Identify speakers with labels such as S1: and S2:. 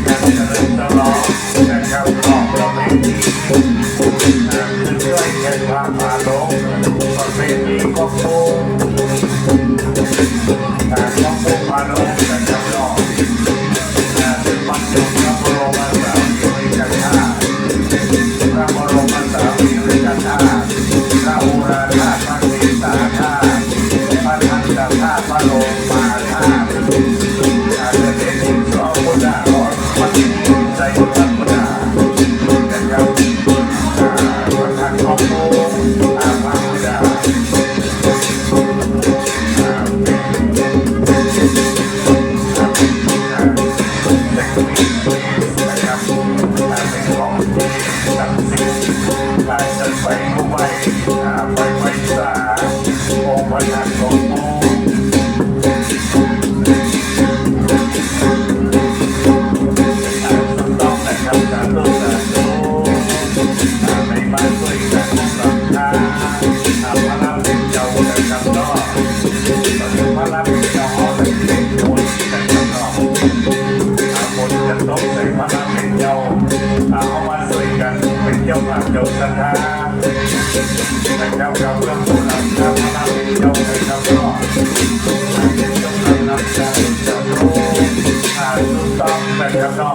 S1: การเฉลิมฉลองนะครับของประเพณีคือด้วยแข่งขันมาลงประเพณีก็โค้งการก็โค้งมาลงนะครับเนาะซึ่งบรรจุพระบรมสารีริกธาตุพระบรมสารีริกธาตุพระอุราธาตุพระศีสาธาตุพระทันตธาตุพระโลมาธาตุจะเป็นสิ่งสองพุทธะก่อนมันใจธรรมดานะครับประธานของโลกอาภาดาเจ้าเจ้าสันทาแต่เจ้ากับเรื่องผู้นำเจ้ามาเป็นเจ้าในเจ้าก็เป็นเจ้านำเจ้าเจ้ารู้สุดต้องแต่เจ้าก็